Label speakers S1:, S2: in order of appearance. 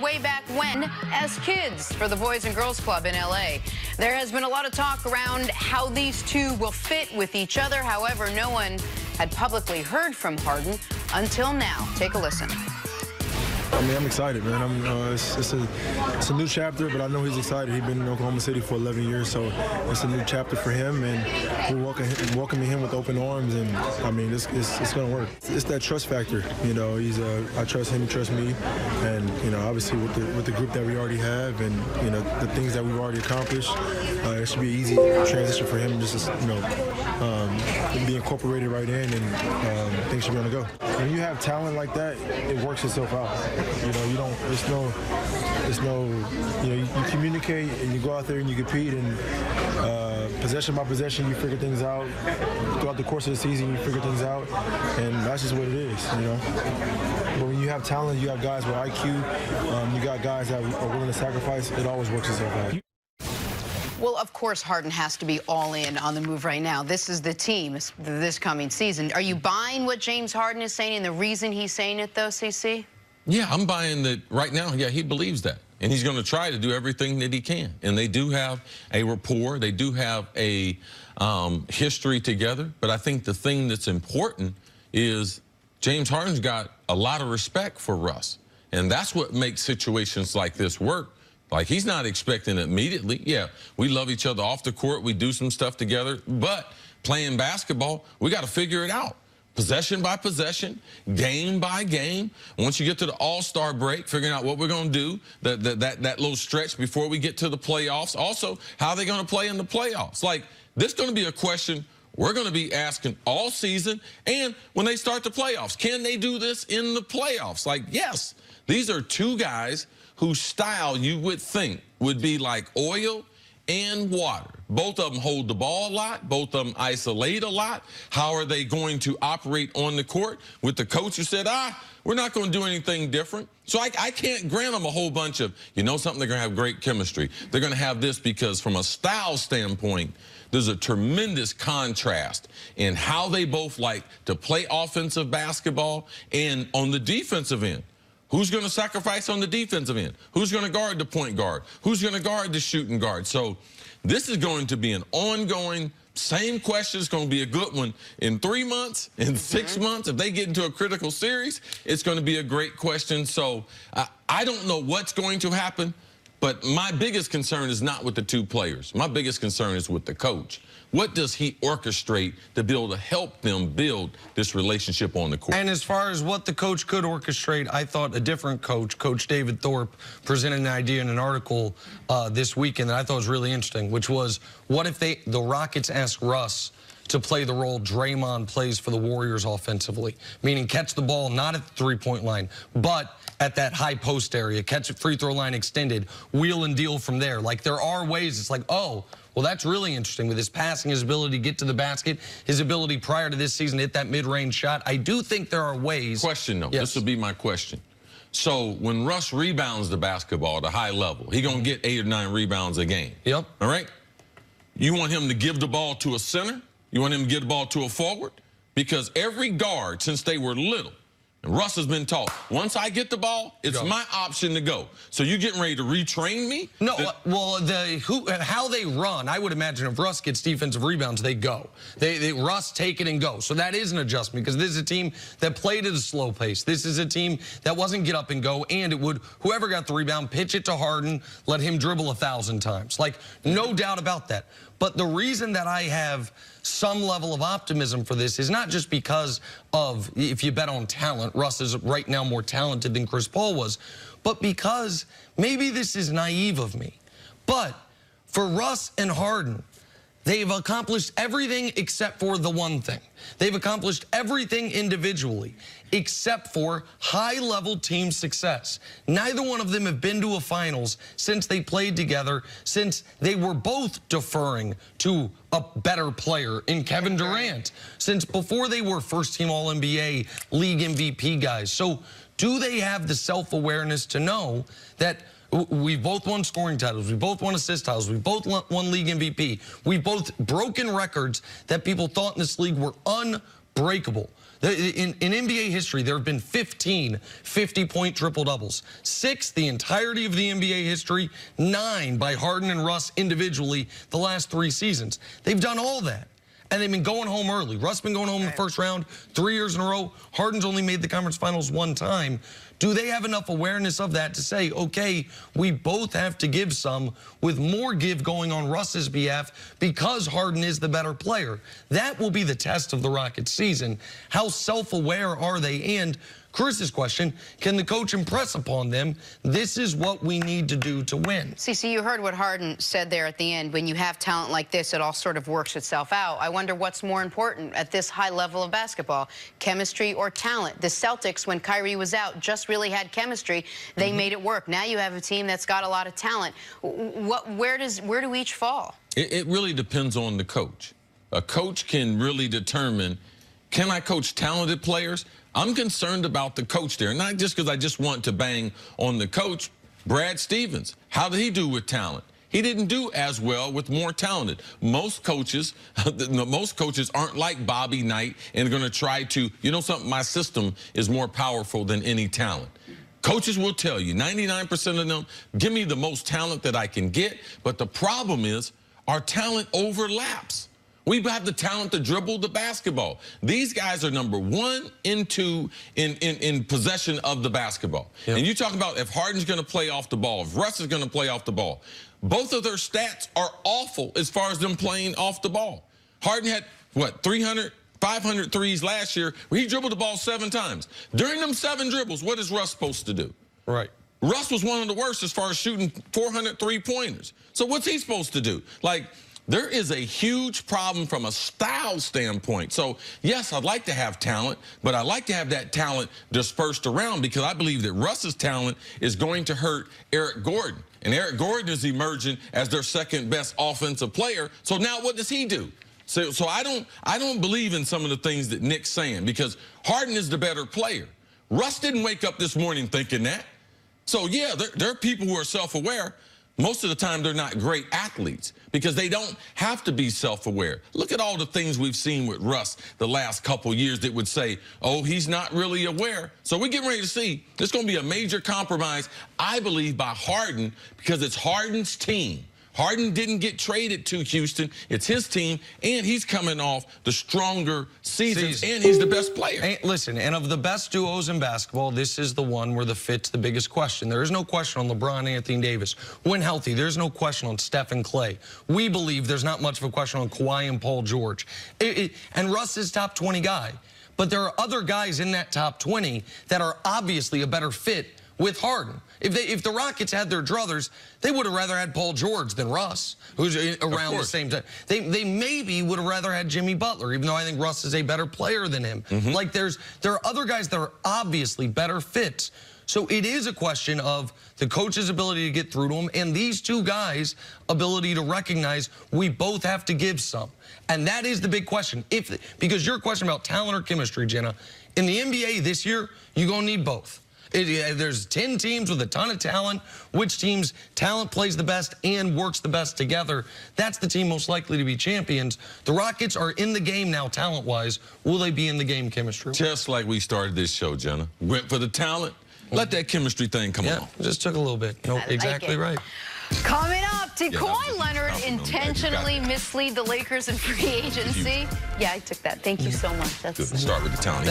S1: way back when as kids for the Boys and Girls Club in L.A. There has been a lot of talk around how these two will fit with each other. However, no one had publicly heard from Harden until now. Take a listen.
S2: I mean, I'm excited, man. It's a new chapter, but I know he's excited. He's been in Oklahoma City for 11 years, so it's a new chapter for him, and we're welcoming him with open arms. And I mean, it's going to work. It's that trust factor, you know. I trust him, he trusts me, and you know, obviously with the group that we already have, and you know, the things that we've already accomplished, it should be an easy transition for him. Just to, you know, be incorporated right in, and things should be on the go. When you have talent like that, it works itself out. You know, you know, you communicate and you go out there and you compete, and possession by possession, you figure things out. Throughout the course of the season, you figure things out, and that's just what it is, you know. But when you have talent, you have guys with IQ, you got guys that are willing to sacrifice, it always works itself out.
S1: Well, of course, Harden has to be all in on the move right now. This is the team this coming season. Are you buying what James Harden is saying and the reason he's saying it, though, CC?
S3: Yeah, I'm buying that right now. Yeah, he believes that. And he's going to try to do everything that he can. And they do have a rapport. They do have a history together. But I think the thing that's important is James Harden's got a lot of respect for Russ. And that's what makes situations like this work. Like, he's not expecting it immediately. Yeah, we love each other off the court. We do some stuff together. But playing basketball, we got to figure it out. Possession by possession, game by game. Once you get to the All-Star break, figuring out what we're going to do, that little stretch before we get to the playoffs. Also, how are they going to play in the playoffs? Like, this is going to be a question we're going to be asking all season. And when they start the playoffs, can they do this in the playoffs? Like, yes, these are two guys whose style you would think would be like oil and water. Both of them hold the ball a lot. Both of them isolate a lot. How are they going to operate on the court with the coach who said, we're not going to do anything different? So I can't grant them a whole bunch of, you know something, they're going to have great chemistry. They're going to have this because from a style standpoint, there's a tremendous contrast in how they both like to play offensive basketball and on the defensive end. Who's going to sacrifice on the defensive end? Who's going to guard the point guard? Who's going to guard the shooting guard? So this is going to be an ongoing, same question. It's going to be a good one in 3 months, in 6 months. If they get into a critical series, it's going to be a great question. So I don't know what's going to happen, but my biggest concern is not with the two players. My biggest concern is with the coach. What does he orchestrate to be able to help them build this relationship on the court?
S4: And as far as what the coach could orchestrate, I thought a different coach, Coach David Thorpe, presented an idea in an article this weekend that I thought was really interesting, which was, what if the Rockets asked Russ to play the role Draymond plays for the Warriors offensively, meaning catch the ball not at the three-point line, but at that high post area, catch a free throw line extended, wheel and deal from there. Like, there are ways it's like, oh, well, that's really interesting with his passing, his ability to get to the basket, his ability prior to this season to hit that mid-range shot. I do think there are ways.
S3: Question, though. Yes. This would be my question. So when Russ rebounds the basketball at a high level, he's going to get 8 or 9 rebounds a game.
S4: Yep.
S3: All right? You want him to give the ball to a center? You want him to give the ball to a forward? Because every guard, since they were little, and Russ has been taught, once I get the ball, it's my option to go. So you getting ready to retrain me?
S4: No, well, how they run, I would imagine if Russ gets defensive rebounds, they go. Russ take it and go. So that is an adjustment because this is a team that played at a slow pace. This is a team that wasn't get up and go, and it would, whoever got the rebound, pitch it to Harden, let him dribble 1,000 times. Like, no doubt about that. But the reason that I have some level of optimism for this is not just because of, if you bet on talent, Russ is right now more talented than Chris Paul was, but because maybe this is naive of me. But for Russ and Harden, they've accomplished everything except for the one thing. They've accomplished everything individually except for high-level team success. Neither one of them have been to a finals since they played together, since they were both deferring to a better player in Kevin Durant, since before they were first-team All-NBA, league MVP guys. So do they have the self-awareness to know that we both won scoring titles, we both won assist titles, we both won league MVP, we both broken records that people thought in this league were unbreakable? In NBA history, there have been 15 50-point triple-doubles. 6 the entirety of the NBA history, 9 by Harden and Russ individually the last 3 seasons. They've done all that. And they've been going home early. Russ been going home in the first round 3 years in a row. Harden's only made the conference finals 1 time. Do they have enough awareness of that to say, okay, we both have to give some, with more give going on Russ's behalf because Harden is the better player? That will be the test of the Rockets season. How self-aware are they? And Chris's question, can the coach impress upon them, this is what we need to do to win?
S1: CC, you heard what Harden said there at the end. When you have talent like this, it all sort of works itself out. I wonder what's more important at this high level of basketball, chemistry or talent? The Celtics, when Kyrie was out, just really had chemistry. They made it work. Now you have a team that's got a lot of talent. Where do each fall?
S3: It really depends on the coach. A coach can really determine, can I coach talented players? I'm concerned about the coach there, not just because I just want to bang on the coach. Brad Stevens, how did he do with talent? He didn't do as well with more talented. Most coaches aren't like Bobby Knight and are going to try to, you know something, my system is more powerful than any talent. Coaches will tell you, 99% of them, give me the most talent that I can get. But the problem is our talent overlaps. We have the talent to dribble the basketball. These guys are number 1 and 2 in possession of the basketball. Yep. And you talk about if Harden's going to play off the ball, if Russ is going to play off the ball. Both of their stats are awful as far as them playing off the ball. Harden had, what, 500 threes last year where he dribbled the ball 7 times. During them 7 dribbles, what is Russ supposed to do?
S4: Right.
S3: Russ was one of the worst as far as shooting 400 3-pointers. So what's he supposed to do? Like, there is a huge problem from a style standpoint. So, yes, I'd like to have talent, but I'd like to have that talent dispersed around because I believe that Russ's talent is going to hurt Eric Gordon. And Eric Gordon is emerging as their second best offensive player. So now what does he do? So I don't believe in some of the things that Nick's saying because Harden is the better player. Russ didn't wake up this morning thinking that. So, yeah, there are people who are self-aware. Most of the time, they're not great athletes because they don't have to be self-aware. Look at all the things we've seen with Russ the last couple years that would say, oh, he's not really aware. So we're getting ready to see. There's going to be a major compromise, I believe, by Harden because it's Harden's team. Harden didn't get traded to Houston. It's his team, and he's coming off the stronger seasons, and he's the best player.
S4: Listen, and of the best duos in basketball, this is the one where the fit's the biggest question. There is no question on LeBron, Anthony Davis. When healthy, there's no question on Steph and Clay. We believe there's not much of a question on Kawhi and Paul George. And Russ is top 20 guy. But there are other guys in that top 20 that are obviously a better fit with Harden. If the Rockets had their druthers, they would have rather had Paul George than Russ, who's around the same time. They maybe would have rather had Jimmy Butler, even though I think Russ is a better player than him. Like there are other guys that are obviously better fits. So it is a question of the coach's ability to get through to him and these two guys' ability to recognize we both have to give some. And that is the big question. Because your question about talent or chemistry, Jenna, in the NBA this year, you're going to need both. There's 10 teams with a ton of talent. Which team's talent plays the best and works the best together, that's the team most likely to be champions. The Rockets are in the game now talent-wise. Will they be in the game chemistry?
S3: Just like we started this show, Jenna. Went for the talent. Let that chemistry thing come on.
S4: Just took a little bit. Nope, exactly right.
S1: Coming up, did Kawhi Leonard intentionally mislead the Lakers in free agency? Yeah, I took that. Thank you so much.
S3: Good. Start with the talent.